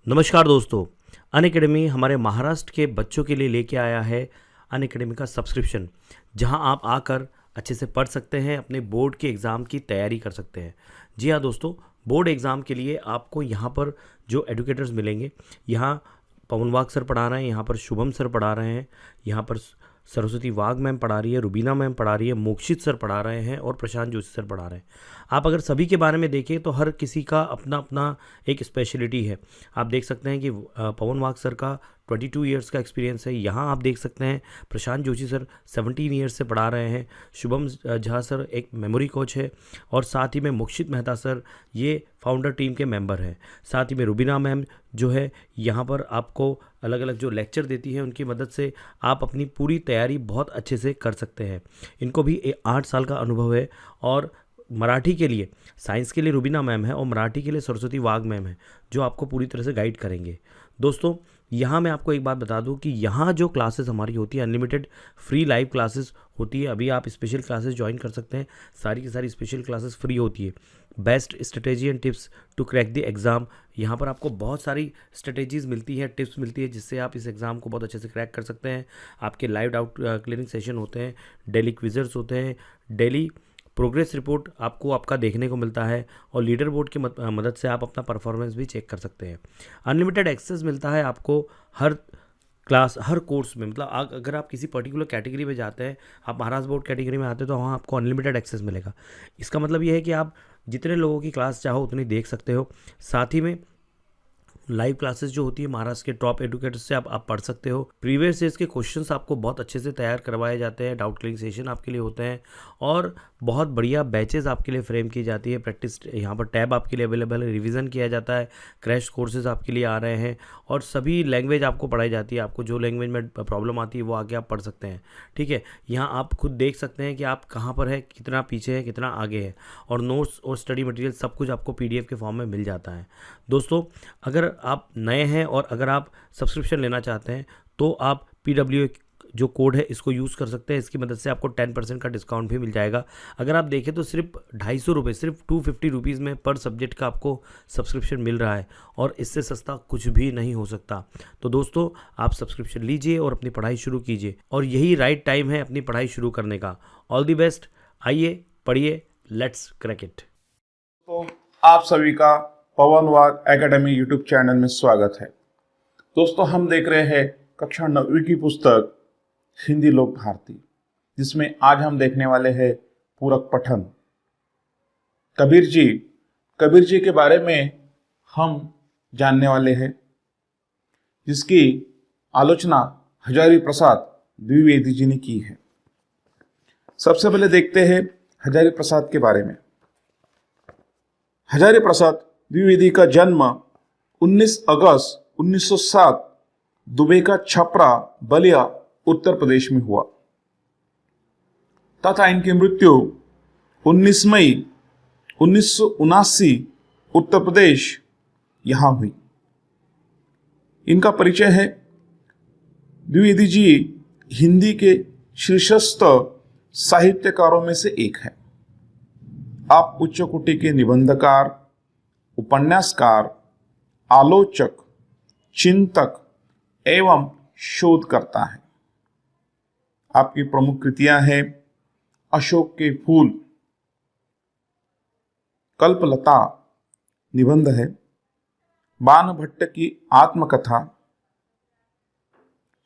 नमस्कार दोस्तों। अनअकैडमी हमारे महाराष्ट्र के बच्चों के लिए लेके आया है अनअकैडमी का सब्सक्रिप्शन, जहां आप आकर अच्छे से पढ़ सकते हैं, अपने बोर्ड के एग्ज़ाम की तैयारी कर सकते हैं। जी हाँ दोस्तों, बोर्ड एग्ज़ाम के लिए आपको यहाँ पर जो एडुकेटर्स मिलेंगे, यहाँ पवन वाघ सर पढ़ा रहे हैं, यहाँ पर शुभम सर पढ़ा रहे हैं, यहाँ पर सरस्वती वाघ मैम पढ़ा रही है, रुबीना मैम पढ़ा रही है, मोक्षित सर पढ़ा रहे हैं और प्रशांत जोशी सर पढ़ा रहे हैं। आप अगर सभी के बारे में देखें तो हर किसी का अपना अपना एक स्पेशलिटी है। आप देख सकते हैं कि पवन वाघ सर का 22 ईयर्स का एक्सपीरियंस है। यहाँ आप देख सकते हैं प्रशांत जोशी सर 17 ईयर्स से पढ़ा रहे हैं। शुभम झा सर एक मेमोरी कोच है और साथ ही में मोक्षित मेहता सर ये फाउंडर टीम के मेंबर हैं। साथ ही में रुबीना मैम जो है यहाँ पर आपको अलग अलग जो लेक्चर देती है, उनकी मदद से आप अपनी पूरी तैयारी बहुत अच्छे से कर सकते हैं। इनको भी 8 साल का अनुभव है और मराठी के लिए, साइंस के लिए रुबीना मैम है और मराठी के लिए सरस्वती वाघ मैम है, जो आपको पूरी तरह से गाइड करेंगे। दोस्तों यहाँ मैं आपको एक बात बता दूं कि यहाँ जो क्लासेस हमारी होती है, अनलिमिटेड फ्री लाइव क्लासेस होती है। अभी आप स्पेशल क्लासेस ज्वाइन कर सकते हैं, सारी की सारी स्पेशल क्लासेस फ्री होती है। Best strategy and tips to crack the exam, यहाँ पर आपको बहुत सारी स्ट्रेटेजीज़ मिलती है, टिप्स मिलती है, जिससे आप इस एग्ज़ाम को बहुत अच्छे से क्रैक कर सकते हैं। आपके लाइव डाउट क्लियरिंग सेशन होते हैं, डेली क्विज़र्स होते हैं, डेली प्रोग्रेस रिपोर्ट आपको आपका देखने को मिलता है और लीडर बोर्ड की मदद से आप अपना परफॉर्मेंस भी चेक कर सकते हैं। अनलिमिटेड एक्सेस मिलता है आपको हर क्लास, हर कोर्स में। मतलब अगर आप किसी पर्टिकुलर कैटेगरी में जाते हैं, आप महाराष्ट्र बोर्ड कैटेगरी में आते हैं, तो वहाँ आपको अनलिमिटेड एक्सेस मिलेगा। इसका मतलब ये है कि आप जितने लोगों की क्लास चाहो उतनी देख सकते हो। साथ ही में लाइव क्लासेस जो होती है महाराष्ट्र के टॉप एडुकेटर्स से आप पढ़ सकते हो। प्रीवियस ईयर्स के क्वेश्चंस आपको बहुत अच्छे से तैयार करवाए जाते हैं, डाउट क्लियरिंग सेशन आपके लिए होते हैं और बहुत बढ़िया बैचेस आपके लिए फ्रेम की जाती है। प्रैक्टिस यहाँ पर टैब आपके लिए अवेलेबल है, रिवीजन किया जाता है, क्रैश कोर्सेज आपके लिए आ रहे हैं और सभी लैंग्वेज आपको पढ़ाई जाती है। आपको जो लैंग्वेज में प्रॉब्लम आती है वो आके आप पढ़ सकते हैं। ठीक है, यहाँ आप खुद देख सकते हैं कि आप कहाँ पर है, कितना पीछे है, कितना आगे है, और नोट्स और स्टडी मटेरियल सब कुछ आपको PDF के फॉर्म में मिल जाता है। दोस्तों अगर आप नए हैं और अगर आप सब्सक्रिप्शन लेना चाहते हैं तो आप PW जो कोड है इसको यूज़ कर सकते हैं। इसकी मदद से आपको 10% का डिस्काउंट भी मिल जाएगा। अगर आप देखें तो सिर्फ 250 रुपये, सिर्फ 250 रुपीज़ में पर सब्जेक्ट का आपको सब्सक्रिप्शन मिल रहा है और इससे सस्ता कुछ भी नहीं हो सकता। तो दोस्तों आप सब्सक्रिप्शन लीजिए और अपनी पढ़ाई शुरू कीजिए, और यही राइट टाइम है अपनी पढ़ाई शुरू करने का। ऑल दी बेस्ट, आइए पढ़िए, लेट्स क्रैक इट। तो आप सभी का पवन वाघ एकेडमी यूट्यूब चैनल में स्वागत है। दोस्तों हम देख रहे हैं कक्षा 9वीं की पुस्तक हिंदी लोक भारती, जिसमें आज हम देखने वाले हैं पूरक पठन। कबीर जी के बारे में हम जानने वाले हैं, जिसकी आलोचना हजारी प्रसाद द्विवेदी जी ने की है। सबसे पहले देखते हैं हजारी प्रसाद के बारे में। हजारी प्रसाद द्विवेदी का जन्म 19 अगस्त 1907 दुबई का छपरा बलिया उत्तर प्रदेश में हुआ तथा इनकी मृत्यु 19 मई 1979 उत्तर प्रदेश यहां हुई। इनका परिचय है। द्विवेदी जी हिंदी के शीर्षस्थ साहित्यकारों में से एक है। आप उच्च कोटि के निबंधकार, उपन्यासकार, आलोचक, चिंतक एवं शोधकर्ता है। आपकी प्रमुख कृतियां हैं अशोक के फूल, कल्पलता निबंध है, बाण भट्ट की आत्मकथा,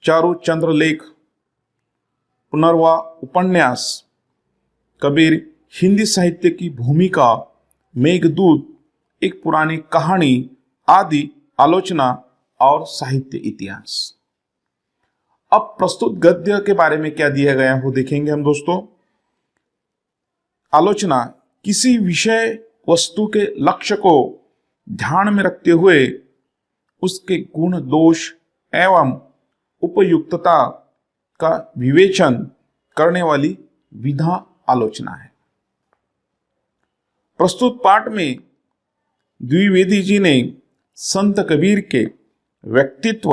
चारु चंद्रलेख, पुनर्वा उपन्यास, कबीर हिंदी साहित्य की भूमिका, मेघदूत, एक पुरानी कहानी आदि आलोचना और साहित्य इतिहास। अब प्रस्तुत गद्य के बारे में क्या दिया गया हो देखेंगे हम दोस्तों। आलोचना किसी विषय वस्तु के लक्ष्य को ध्यान में रखते हुए उसके गुण दोष एवं उपयुक्तता का विवेचन करने वाली विधा आलोचना है। प्रस्तुत पाठ में द्विवेदी जी ने संत कबीर के व्यक्तित्व,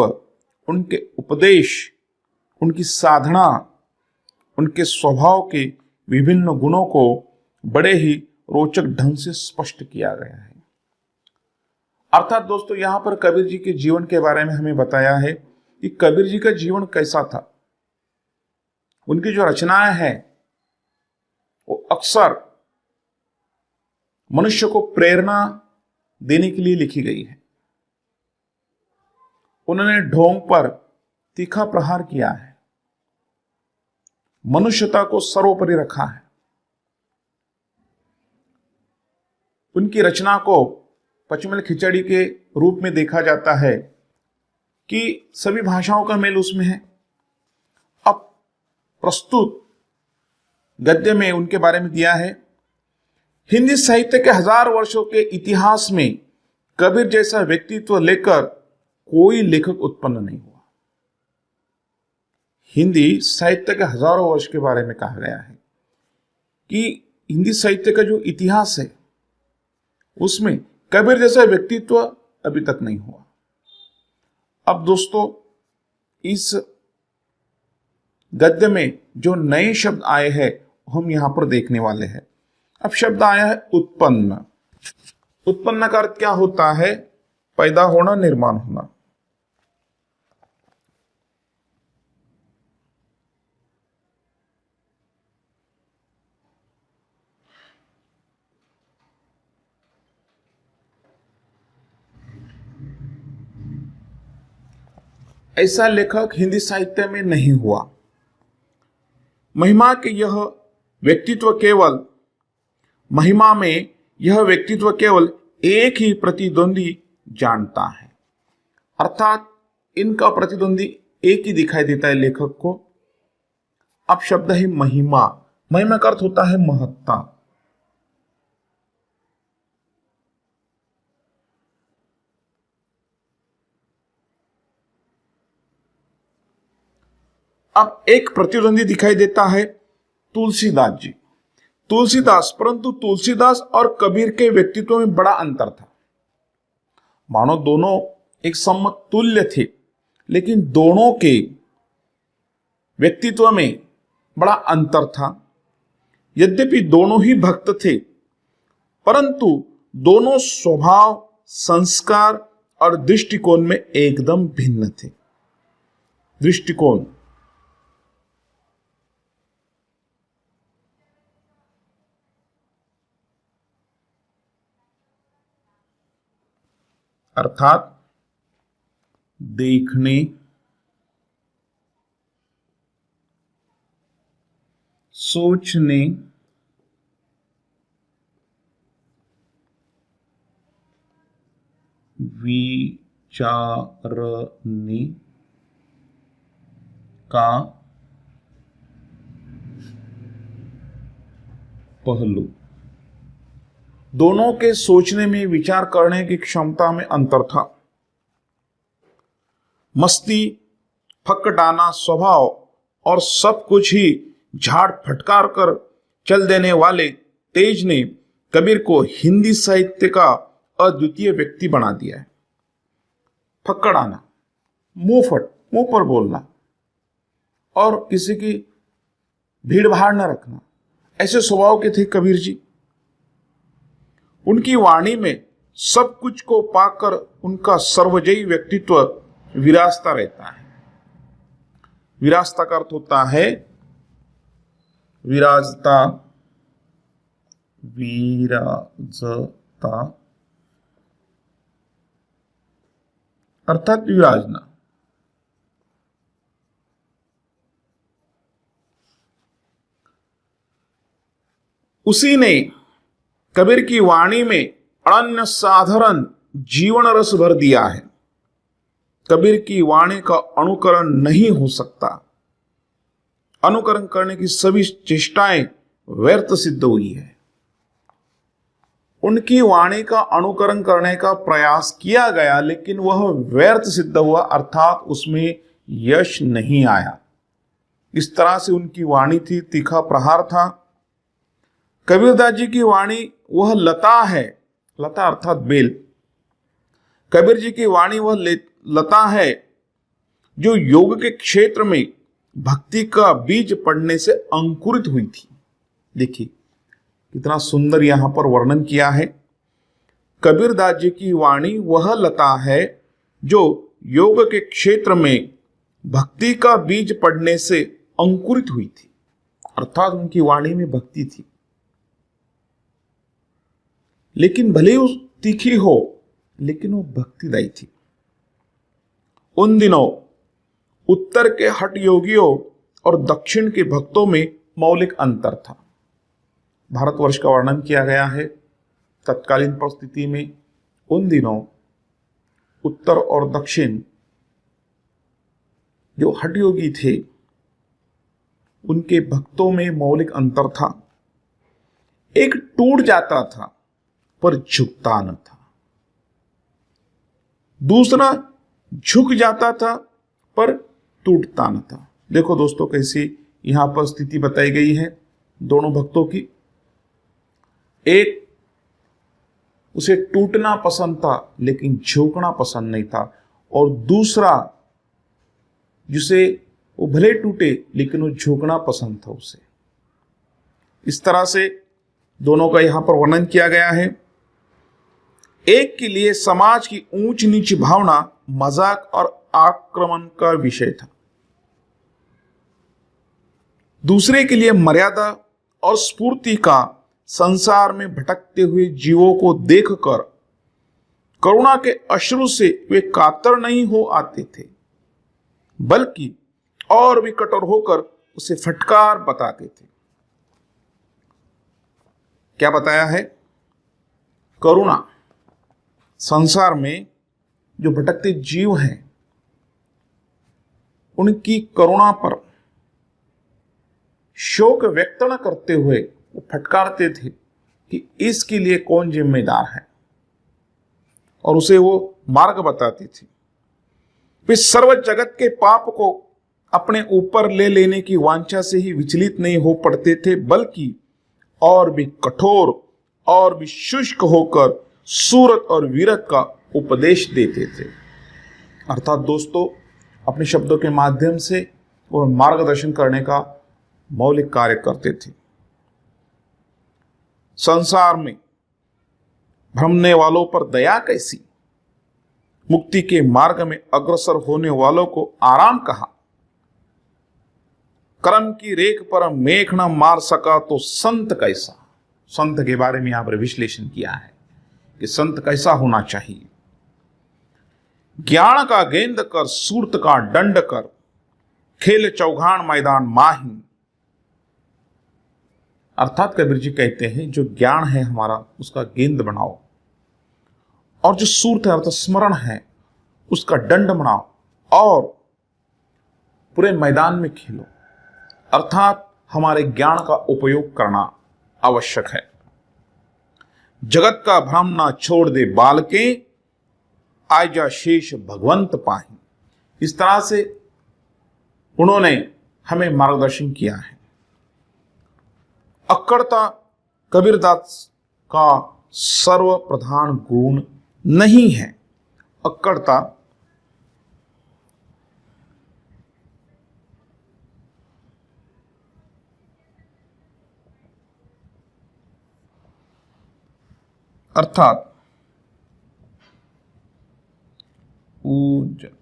उनके उपदेश, उनकी साधना, उनके स्वभाव के विभिन्न गुणों को बड़े ही रोचक ढंग से स्पष्ट किया गया है। अर्थात दोस्तों यहां पर कबीर जी के जीवन के बारे में हमें बताया है कि कबीर जी का जीवन कैसा था। उनकी जो रचनाएं हैं वो अक्सर मनुष्य को प्रेरणा देने के लिए लिखी गई है। उन्होंने ढोंग पर तीखा प्रहार किया है, मनुष्यता को सर्वोपरि रखा है। उनकी रचना को पचमल खिचड़ी के रूप में देखा जाता है कि सभी भाषाओं का मेल उसमें है। अब प्रस्तुत गद्य में उनके बारे में दिया है, हिंदी साहित्य के 1000 वर्षों के इतिहास में कबीर जैसा व्यक्तित्व लेकर कोई लेखक उत्पन्न नहीं हुआ। हिंदी साहित्य के हजारों वर्ष के बारे में कहा गया है कि हिंदी साहित्य का जो इतिहास है उसमें कबीर जैसा व्यक्तित्व अभी तक नहीं हुआ। अब दोस्तों इस गद्य में जो नए शब्द आए हैं हम यहां पर देखने वाले हैं। अब शब्द आया है उत्पन्न। उत्पन्न का अर्थ क्या होता है? पैदा होना, निर्माण होना। ऐसा लेखक हिंदी साहित्य में नहीं हुआ। महिमा में यह व्यक्तित्व केवल एक ही प्रतिद्वंदी जानता है। अर्थात इनका प्रतिद्वंदी एक ही दिखाई देता है लेखक को। अब शब्द है महिमा। महिमा का अर्थ होता है महत्ता। अब एक प्रतिद्वंदी दिखाई देता है तुलसीदास जी। परंतु तुलसीदास और कबीर के व्यक्तित्व में बड़ा अंतर था। मानो दोनों एक समतुल्य थे, लेकिन दोनों के व्यक्तित्व में बड़ा अंतर था। यद्यपि दोनों ही भक्त थे, परंतु दोनों स्वभाव, संस्कार और दृष्टिकोण में एकदम भिन्न थे। दृष्टिकोण अर्थात देखने, सोचने, विचारने का पहलू। दोनों के सोचने में, विचार करने की क्षमता में अंतर था। मस्ती, फकटाना स्वभाव और सब कुछ ही झाड़ फटकार कर चल देने वाले तेज ने कबीर को हिंदी साहित्य का अद्वितीय व्यक्ति बना दिया है। फकड़ाना, मुंह पर बोलना और किसी की भीड़ भाड़ न रखना, ऐसे स्वभाव के थे कबीर जी। उनकी वाणी में सब कुछ को पाकर उनका सर्वजयी व्यक्तित्व विराजता रहता है। विराजता का अर्थ होता है विराजता, अर्थात विराजना। उसी ने कबीर की वाणी में अनन्य साधारण जीवन रस भर दिया है। कबीर की वाणी का अनुकरण नहीं हो सकता। अनुकरण करने की सभी चेष्टाएं व्यर्थ सिद्ध हुई है। उनकी वाणी का अनुकरण करने का प्रयास किया गया, लेकिन वह व्यर्थ सिद्ध हुआ, अर्थात उसमें यश नहीं आया। इस तरह से उनकी वाणी थी, तीखा प्रहार था। कबीरदास जी की वाणी वह लता है, लता अर्थात बेल। कबीर जी की वाणी वह लता है जो योग के क्षेत्र में भक्ति का बीज पड़ने से अंकुरित हुई थी। देखिए कितना सुंदर यहां पर वर्णन किया है। कबीरदास जी की वाणी वह लता है जो योग के क्षेत्र में भक्ति का बीज पड़ने से अंकुरित हुई थी। अर्थात उनकी वाणी में भक्ति थी, लेकिन भले ही वो तीखी हो, लेकिन वो भक्तिदायी थी। उन दिनों उत्तर के हठ योगियों और दक्षिण के भक्तों में मौलिक अंतर था। भारतवर्ष का वर्णन किया गया है। तत्कालीन परिस्थिति में उन दिनों उत्तर और दक्षिण जो हठ योगी थे, उनके भक्तों में मौलिक अंतर था। एक टूट जाता था पर झुकता न था, दूसरा झुक जाता था पर टूटता न था। देखो दोस्तों, कैसी यहां पर स्थिति बताई गई है दोनों भक्तों की। एक उसे टूटना पसंद था लेकिन झुकना पसंद नहीं था, और दूसरा जिसे वो भले टूटे लेकिन वो झुकना पसंद था उसे। इस तरह से दोनों का यहां पर वर्णन किया गया है। एक के लिए समाज की ऊंच नीच भावना मजाक और आक्रमण का विषय था, दूसरे के लिए मर्यादा और स्फूर्ति का संसार में भटकते हुए जीवों को देखकर करुणा के अश्रु से वे कातर नहीं हो आते थे, बल्कि और भी कठोर होकर उसे फटकार बताते थे। क्या बताया है? करुणा। संसार में जो भटकते जीव हैं, उनकी करुणा पर शोक व्यक्त न करते हुए वो फटकारते थे कि इसके लिए कौन जिम्मेदार है, और उसे वो मार्ग बताते थे। वे सर्व जगत के पाप को अपने ऊपर ले लेने की वांछा से ही विचलित नहीं हो पड़ते थे, बल्कि और भी कठोर और भी शुष्क होकर सूरत और वीरत का उपदेश देते थे। अर्थात दोस्तों, अपने शब्दों के माध्यम से वो मार्गदर्शन करने का मौलिक कार्य करते थे। संसार में भ्रमने वालों पर दया कैसी, मुक्ति के मार्ग में अग्रसर होने वालों को आराम कहा। कर्म की रेख पर मेघ न मार सका तो संत कैसा। संत के बारे में यहां पर विश्लेषण किया है कि संत कैसा होना चाहिए। ज्ञान का गेंद कर, सूरत का दंड कर, खेल चौघान मैदान माही। अर्थात कबीर जी कहते हैं, जो ज्ञान है हमारा उसका गेंद बनाओ, और जो सूरत है अर्थात स्मरण है उसका दंड बनाओ, और पूरे मैदान में खेलो। अर्थात हमारे ज्ञान का उपयोग करना आवश्यक है। जगत का भ्रम ना छोड़ दे बालके, आजा शेष भगवंत पाही। इस तरह से उन्होंने हमें मार्गदर्शन किया है। अक्कड़ता कबीरदास का सर्वप्रधान गुण नहीं है। अक्कड़ता अर्थात पूज्यता।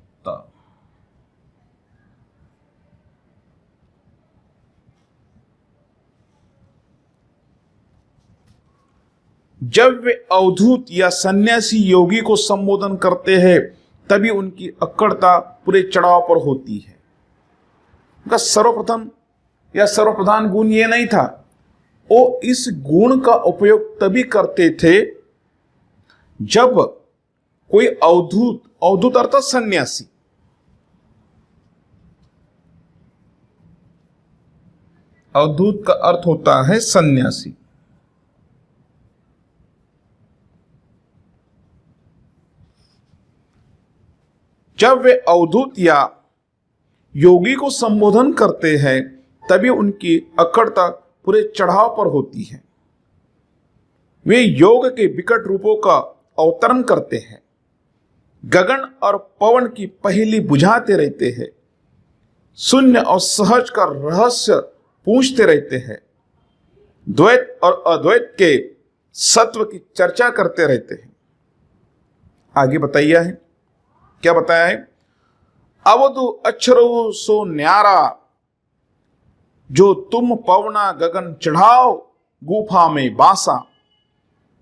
जब वे अवधूत या सन्यासी योगी को संबोधन करते हैं तभी उनकी अक्कड़ता पूरे चढ़ाव पर होती है। उनका सर्वप्रथम या सर्वप्रधान गुण ये नहीं था, वो इस गुण का उपयोग तभी करते थे जब कोई अवधूत अर्थात सन्यासी, अवधूत का अर्थ होता है सन्यासी, जब वे अवधूत या योगी को संबोधन करते हैं तभी उनकी अक्कड़ता पूरे चढ़ाव पर होती है। वे योग के विकट रूपों का अवतरण करते हैं, गगन और पवन की पहेली बुझाते रहते हैं, शून्य और सहज का रहस्य पूछते रहते हैं, द्वैत और अद्वैत के सत्व की चर्चा करते रहते हैं। आगे बताइए है, क्या बताया है? अवधु अक्षरो सो न्यारा, जो तुम पवना गगन चढ़ाओ गुफा में बासा,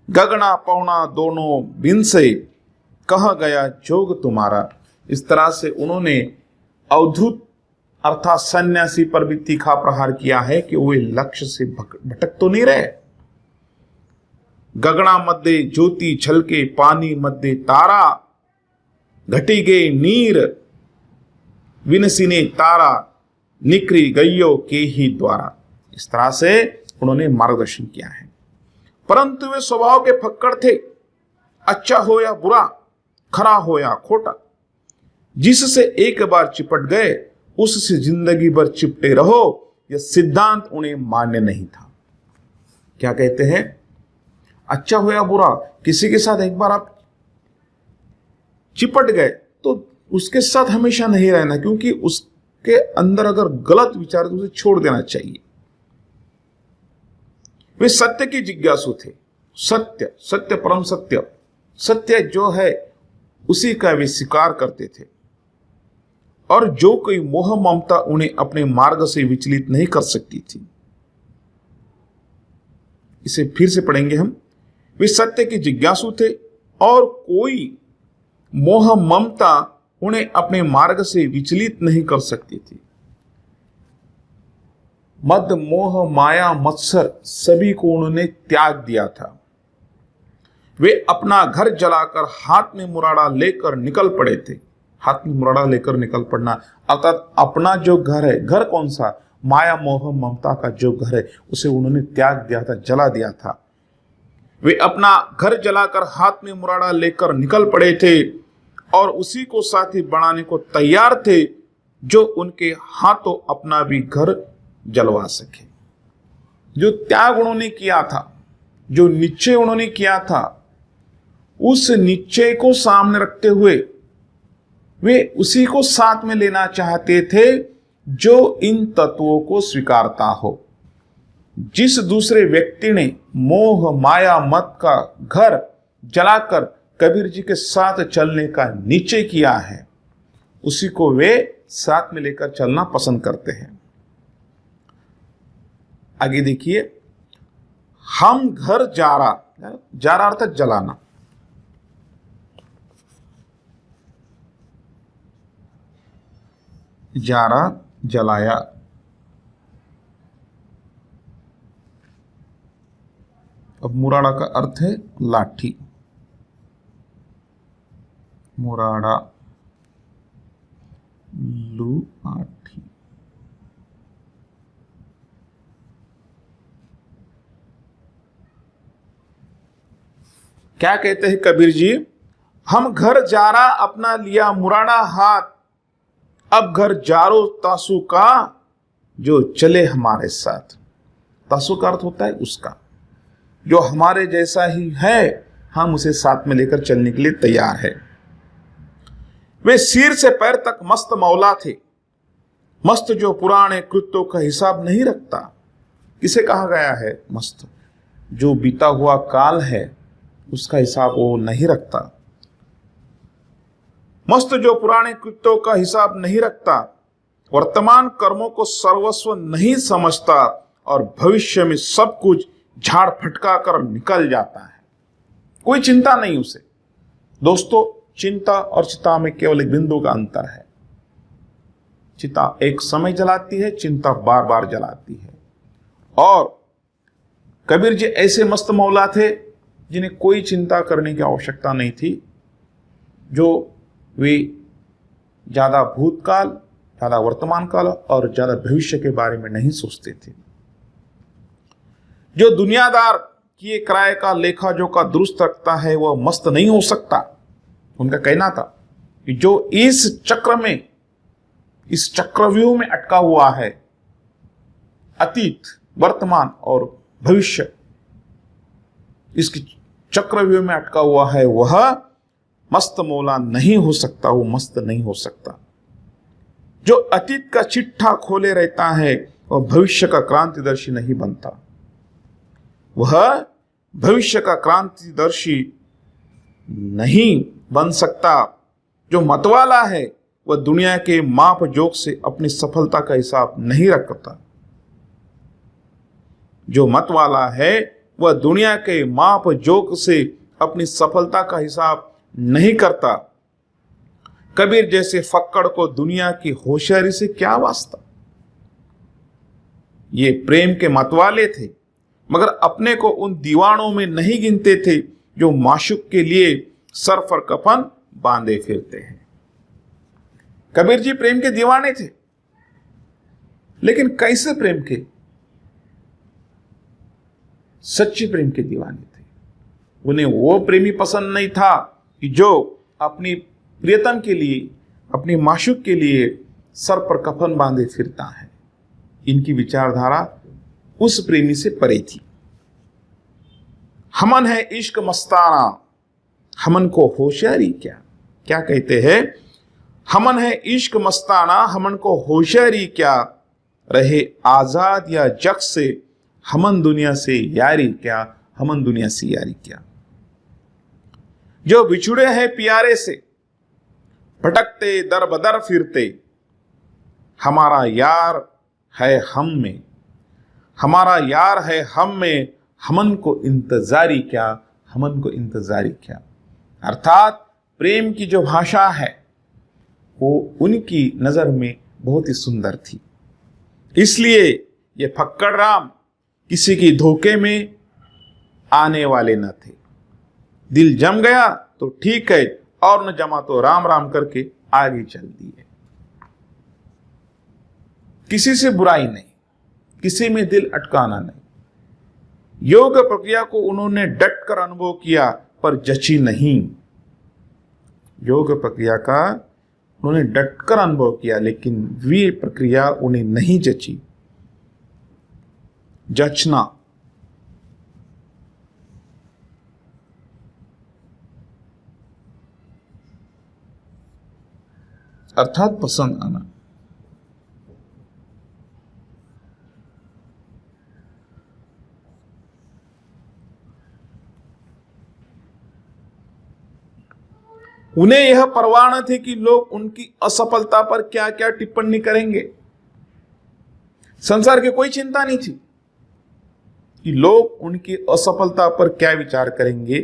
गगना पवना दोनों बिन से कह गया जोग तुम्हारा। इस तरह से उन्होंने अवधूत अर्थात सन्यासी पर भी तीखा प्रहार किया है कि वे लक्ष्य से भटक तो नहीं रहे। गगना मध्य ज्योति छलके पानी मध्य तारा, घटी गए नीर विनसिने तारा, निकरी गयो के ही द्वारा। इस तरह से उन्होंने मार्गदर्शन किया है। परंतु वे स्वभाव के फक्कड़ थे। अच्छा हो या बुरा, खरा हो या खोटा, जिससे एक बार चिपट गए उससे जिंदगी भर चिपटे रहो, यह सिद्धांत उन्हें मान्य नहीं था। क्या कहते हैं? अच्छा हो या बुरा, किसी के साथ एक बार आप चिपट गए तो उसके साथ हमेशा नहीं रहना, क्योंकि उसके अंदर अगर गलत विचार तो उसे छोड़ देना चाहिए। वे सत्य की जिज्ञासु थे। सत्य, सत्य परम सत्य, सत्य जो है उसी का वे स्वीकार करते थे, और जो कोई मोह ममता उन्हें अपने मार्ग से विचलित नहीं कर सकती थी। इसे फिर से पढ़ेंगे हम। वे सत्य के जिज्ञासु थे और कोई मोह ममता उन्हें अपने मार्ग से विचलित नहीं कर सकती थी। मद मोह माया मत्सर सभी को उन्होंने त्याग दिया था। वे अपना घर जलाकर हाथ में मुराड़ा लेकर निकल पड़े थे। हाथ में मुराड़ा लेकर निकल पड़ना अर्थात अपना जो घर है, घर कौन सा? माया मोह ममता का जो घर है उसे उन्होंने त्याग दिया था, जला दिया था। वे अपना घर जलाकर हाथ में मुराड़ा लेकर निकल पड़े थे और उसी को साथी बनाने को तैयार थे जो उनके हाथों अपना भी घर जलवा सके। जो त्याग उन्होंने किया था, जो निश्चय उन्होंने किया था, उस निश्चय को सामने रखते हुए वे उसी को साथ में लेना चाहते थे जो इन तत्वों को स्वीकारता हो। जिस दूसरे व्यक्ति ने मोह माया मत का घर जलाकर कबीर जी के साथ चलने का निश्चय किया है, उसी को वे साथ में लेकर चलना पसंद करते हैं। आगे देखिए, हम घर जारा, जारा अर्थात जलाना। जारा जलाया। अब मुराड़ा का अर्थ है लाठी। मुराड़ा, लाठी। क्या कहते हैं कबीर जी? हम घर जारा अपना लिया मुराड़ा हाथ, अब घर जारो तासु का जो चले हमारे साथ। तासु का अर्थ होता है उसका, जो हमारे जैसा ही है, हम उसे साथ में लेकर चलने के लिए तैयार है। वे सिर से पैर तक मस्त मौला थे। मस्त जो पुराने कृत्यों का हिसाब नहीं रखता। किसे कहा गया है मस्त? जो बीता हुआ काल है उसका हिसाब वो नहीं रखता। मस्त जो पुराने कृत्यों का हिसाब नहीं रखता, वर्तमान कर्मों को सर्वस्व नहीं समझता और भविष्य में सब कुछ झाड़ फटका कर निकल जाता है। कोई चिंता नहीं उसे। दोस्तों, चिंता और चिता में केवल एक बिंदु का अंतर है। चिता एक समय जलाती है, चिंता बार बार जलाती है। और कबीर जी ऐसे मस्त मौला थे जिन्हें कोई चिंता करने की आवश्यकता नहीं थी, जो वे ज्यादा भूतकाल, ज्यादा वर्तमान काल और ज्यादा भविष्य के बारे में नहीं सोचते थे। जो दुनियादार किए किराए का लेखा जोखा दुरुस्त रखता है वह मस्त नहीं हो सकता। उनका कहना था कि जो इस चक्र में, इस चक्रव्यूह में अटका हुआ है, अतीत, वर्तमान और भविष्य, इसकी चक्रव्यूह में अटका हुआ है, वह मस्त मौला नहीं हो सकता, वो मस्त नहीं हो सकता। जो अतीत का चिट्ठा खोले रहता है वह भविष्य का क्रांतिदर्शी नहीं बनता। वह भविष्य का क्रांतिदर्शी नहीं बन सकता। जो मतवाला है वह दुनिया के माप जोक से अपनी सफलता का हिसाब नहीं रखता। जो मतवाला है वह दुनिया के माप जोक से अपनी सफलता का हिसाब नहीं करता। कबीर जैसे फक्कड़ को दुनिया की होशियारी से क्या वास्ता। ये प्रेम के मतवाले थे, मगर अपने को उन दीवानों में नहीं गिनते थे जो माशूक के लिए सर पर कफन बांधे फिरते हैं। कबीर जी प्रेम के दीवाने थे, लेकिन कैसे प्रेम के? सच्चे प्रेम के दीवाने थे। उन्हें वो प्रेमी पसंद नहीं था कि जो अपनी प्रियतम के लिए, अपनी माशूक के लिए सर पर कफन बांधे फिरता है। इनकी विचारधारा उस प्रेमी से परे थी। हमन है इश्क मस्ताना, हमन को होशियारी क्या। क्या कहते हैं? हमन है इश्क मस्ताना, हमन को होशियारी क्या। रहे आजाद या जग से, हमन दुनिया से यारी क्या। हमन दुनिया से यारी क्या। जो बिछुड़े हैं प्यारे से, भटकते दर बदर फिरते, हमारा यार है हम में, हमारा यार है हम में, हमन को इंतजारी क्या। हमन को इंतजारी क्या। अर्थात प्रेम की जो भाषा है वो उनकी नजर में बहुत ही सुंदर थी। इसलिए ये फक्कड़ राम किसी की धोखे में आने वाले न थे। दिल जम गया तो ठीक है, और न जमा तो राम राम करके आगे चल दिए। किसी से बुराई नहीं, किसी में दिल अटकाना नहीं। योग प्रक्रिया को उन्होंने डट कर अनुभव किया, पर जची नहीं। योग प्रक्रिया का उन्होंने डटकर अनुभव किया, लेकिन वे प्रक्रिया उन्हें नहीं जची। जचना अर्थात पसंद आना। उन्हें यह परवाह न थी कि लोग उनकी असफलता पर क्या क्या टिप्पणी करेंगे। संसार की कोई चिंता नहीं थी कि लोग उनकी असफलता पर क्या विचार करेंगे।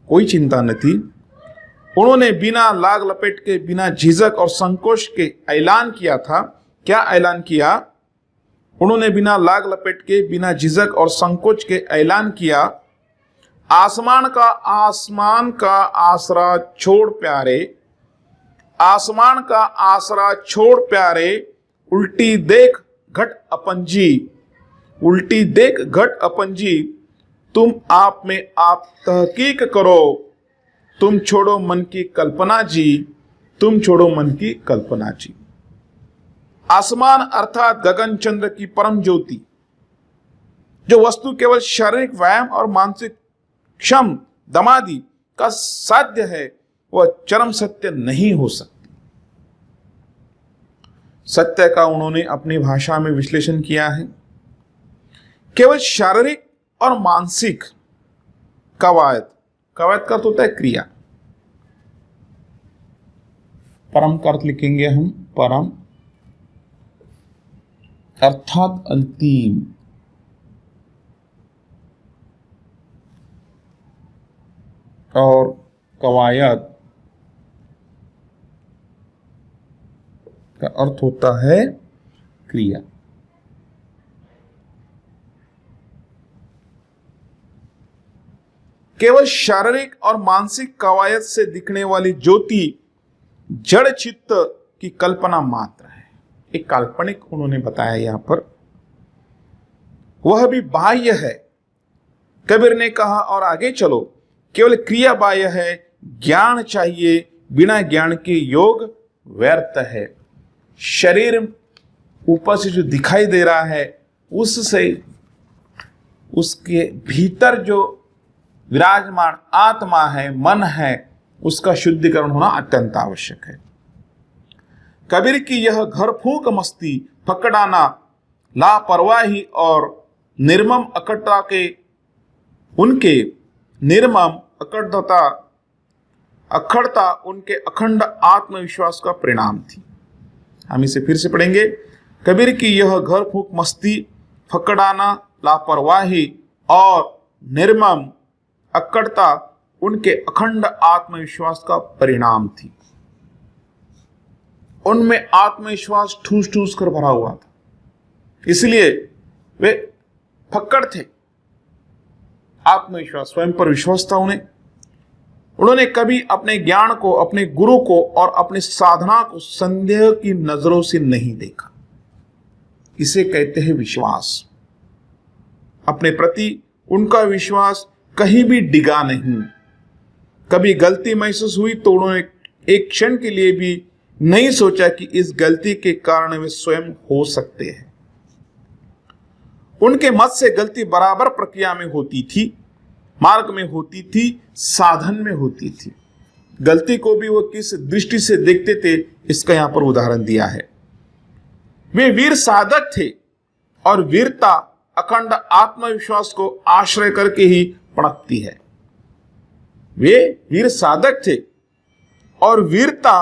कोई चिंता न थी। उन्होंने बिना लाग लपेट के, बिना झिझक और संकोच के ऐलान किया था। क्या ऐलान किया? उन्होंने बिना लाग लपेट के, बिना झिझक और संकोच के ऐलान किया, आसमान का आसरा छोड़ प्यारे, आसमान का आसरा छोड़ प्यारे, उल्टी देख घट अपंजी, उल्टी देख घट अपंजी, तुम आप में आप तहकीक करो, तुम छोड़ो मन की कल्पना जी, तुम छोड़ो मन की कल्पना जी। आसमान अर्थात गगन चंद्र की परम ज्योति, जो वस्तु केवल शारीरिक व्यायाम और मानसिक क्षम दमादि का साध्य है, वह चरम सत्य नहीं हो सकती। सत्य का उन्होंने अपनी भाषा में विश्लेषण किया है। केवल शारीरिक और मानसिक कवायद, कवायद का तो होता है क्रिया। परम का अर्थ लिखेंगे हम, परम अर्थात अंतिम। और कवायद का अर्थ होता है क्रिया। केवल शारीरिक और मानसिक कवायद से दिखने वाली ज्योति जड़ चित्त की कल्पना मात्र है। एक काल्पनिक उन्होंने बताया यहां पर, वह भी बाह्य है। कबीर ने कहा और आगे चलो, केवल क्रिया बाह्य है, ज्ञान चाहिए, बिना ज्ञान के योग व्यर्थ है। शरीर ऊपर से जो दिखाई दे रहा है, उससे उसके भीतर जो विराजमान आत्मा है, मन है, उसका शुद्धिकरण होना अत्यंत आवश्यक है। कबीर की यह घर फूंक मस्ती, फकड़ाना, लापरवाही और निर्मम अकटता के, उनके निर्मम अकटता अखंडता उनके अखंड आत्मविश्वास का परिणाम थी। हम इसे फिर से पढ़ेंगे। कबीर की यह घर फूक मस्ती, फकड़ाना, लापरवाही और निर्मम अक्कड़ता उनके अखंड आत्मविश्वास का परिणाम थी। उनमें आत्मविश्वास ठूस ठूस कर भरा हुआ था, इसलिए वे फक्कड़ थे। आत्मविश्वास, स्वयं पर विश्वास था उन्हें। उन्होंने कभी अपने ज्ञान को, अपने गुरु को और अपनी साधना को संदेह की नजरों से नहीं देखा। इसे कहते हैं विश्वास। अपने प्रति उनका विश्वास कहीं भी डिगा नहीं। कभी गलती महसूस हुई तो उन्होंने एक क्षण के लिए भी नहीं सोचा कि इस गलती के कारण वे स्वयं हो सकते हैं। उनके मत से गलती बराबर प्रक्रिया में होती थी, मार्ग में होती थी, साधन में होती थी। गलती को भी वो किस दृष्टि से देखते थे, इसका यहां पर उदाहरण दिया है। वे वीर साधक थे और वीरता अखंड आत्मविश्वास को आश्रय करके ही पनपती है। वे वीर साधक थे और वीरता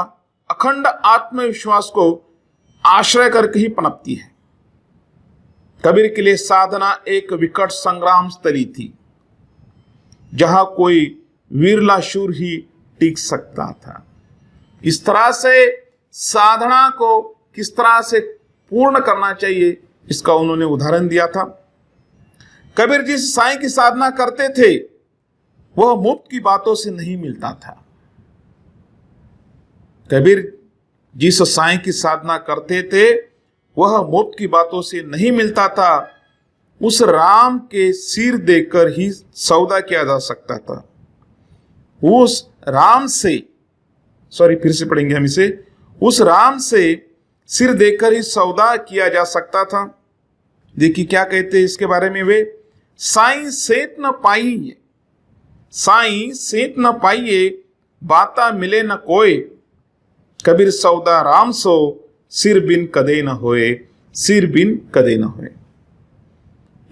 अखंड आत्मविश्वास को आश्रय करके ही पनपती है। कबीर के लिए साधना एक विकट संग्राम स्थली थी, जहां कोई वीरला शूर ही टिक सकता था। इस तरह से साधना को किस तरह से पूर्ण करना चाहिए, इसका उन्होंने उदाहरण दिया था। कबीर जिस साईं की साधना करते थे वह मुफ्त की बातों से नहीं मिलता था। कबीर जिस साईं की साधना करते थे वह मुफ्त की बातों से नहीं मिलता था। उस राम के सिर देकर ही सौदा किया जा सकता था। उस राम से, फिर से पढ़ेंगे हम इसे। उस राम से सिर देकर ही सौदा किया जा सकता था। देखिए क्या कहते हैं इसके बारे में वे। साईं सेत न पाइए, साईं सेत न पाइए, बाता मिले न कोय। कबीर सौदा राम सो, सिर बिन कदे न होए, सिर बिन कदे न होए।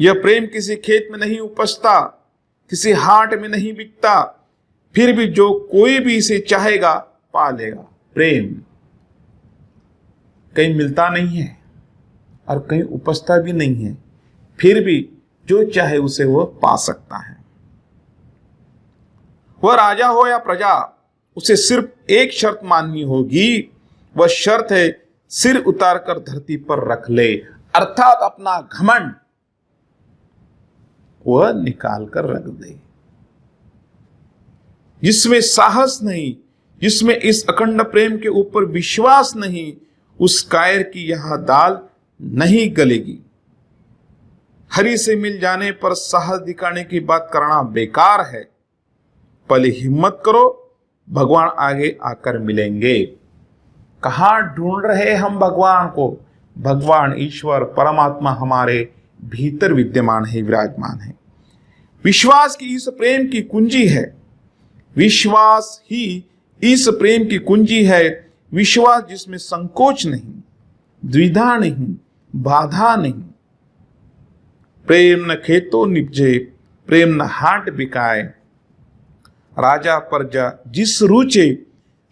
यह प्रेम किसी खेत में नहीं उपजता, किसी हाट में नहीं बिकता, फिर भी जो कोई भी इसे चाहेगा पा लेगा। प्रेम कहीं मिलता नहीं है और कहीं उपजता भी नहीं है, फिर भी जो चाहे उसे वह पा सकता है। वह राजा हो या प्रजा, उसे सिर्फ एक शर्त माननी होगी। वह शर्त है सिर उतारकर धरती पर रख ले, अर्थात अपना घमंड वह निकाल कर रख दे। जिसमें साहस नहीं, जिसमें इस अखंड प्रेम के ऊपर विश्वास नहीं, उस कायर की यह दाल नहीं गलेगी। हरि से मिल जाने पर साहस दिखाने की बात करना बेकार है। पहले हिम्मत करो, भगवान आगे आकर मिलेंगे। कहां ढूंढ रहे हम भगवान को? भगवान ईश्वर परमात्मा हमारे भीतर विद्यमान है, विराजमान है। विश्वास की इस प्रेम की कुंजी है। विश्वास ही इस प्रेम की कुंजी है। विश्वास जिसमें संकोच नहीं, द्विधा नहीं, बाधा नहीं। प्रेम न खेतो निपजे, प्रेम न हाट बिकाए। राजा प्रजा जिस रुचे,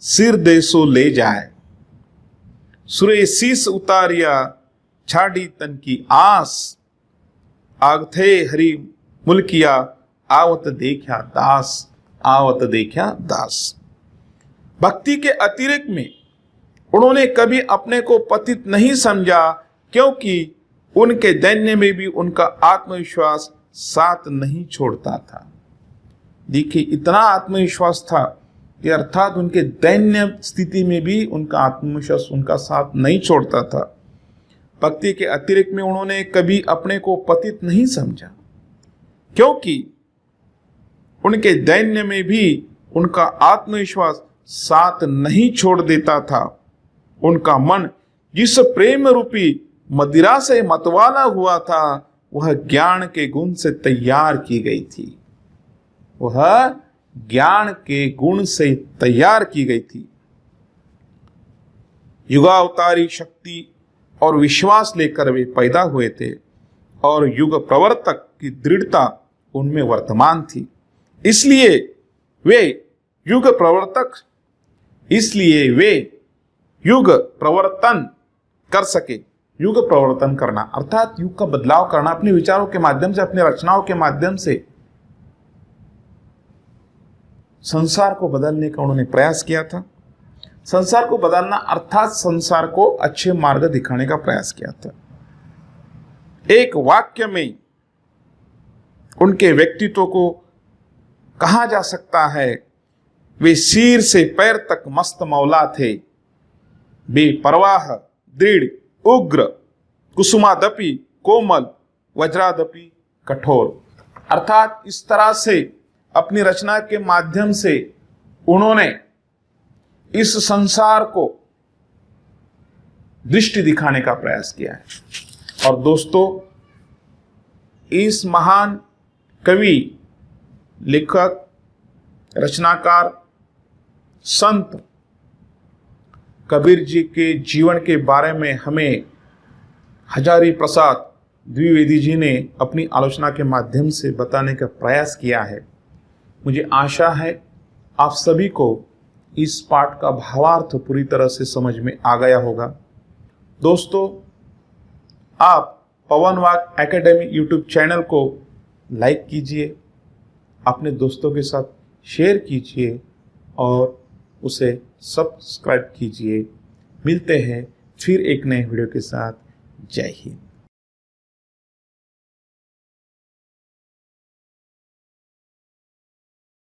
सिर देसो ले जाए। सुरे शीस उतारिया, छाड़ी तन की आस। आग थे हरि मुल्किया, आवत देखा दास, आवत देखा दास। भक्ति के अतिरिक्त में उन्होंने कभी अपने को पतित नहीं समझा, क्योंकि उनके दैन्य में भी उनका आत्मविश्वास साथ नहीं छोड़ता था। देखिए इतना आत्मविश्वास था कि अर्थात उनके दैन्य स्थिति में भी उनका आत्मविश्वास उनका साथ नहीं छोड़ता था। भक्ति के अतिरिक्त में उन्होंने कभी अपने को पतित नहीं समझा, क्योंकि उनके दैन्य में भी उनका आत्मविश्वास साथ नहीं छोड़ देता था। उनका मन जिस प्रेम रूपी मदिरा से मतवाला हुआ था, वह ज्ञान के गुण से तैयार की गई थी। वह ज्ञान के गुण से तैयार की गई थी। युगावतारी शक्ति और विश्वास लेकर वे पैदा हुए थे और युग प्रवर्तक की दृढ़ता उनमें वर्तमान थी। इसलिए वे युग प्रवर्तक, इसलिए वे युग प्रवर्तन कर सके। युग प्रवर्तन करना अर्थात युग का बदलाव करना, अपने विचारों के माध्यम से, अपनी रचनाओं के माध्यम से संसार को बदलने का उन्होंने प्रयास किया था। संसार को बदलना अर्थात संसार को अच्छे मार्ग दिखाने का प्रयास किया था। एक वाक्य में उनके व्यक्तित्व को कहा जा सकता है, वे सिर से पैर तक मस्त मौला थे, बेपरवाह, दृढ़, उग्र, कुसुमादपि कोमल, वज्रादपि कठोर। अर्थात इस तरह से अपनी रचना के माध्यम से उन्होंने इस संसार को दृष्टि दिखाने का प्रयास किया है। और दोस्तों, इस महान कवि, लेखक, रचनाकार, संत कबीर जी के जीवन के बारे में हमें हजारी प्रसाद द्विवेदी जी ने अपनी आलोचना के माध्यम से बताने का प्रयास किया है। मुझे आशा है आप सभी को इस पाठ का भावार्थ पूरी तरह से समझ में आ गया होगा। दोस्तों, आप पवन वाक एकेडमी यूट्यूब चैनल को लाइक कीजिए, अपने दोस्तों के साथ शेयर कीजिए और उसे सब्सक्राइब कीजिए। मिलते हैं फिर एक नए वीडियो के साथ। जय हिंद।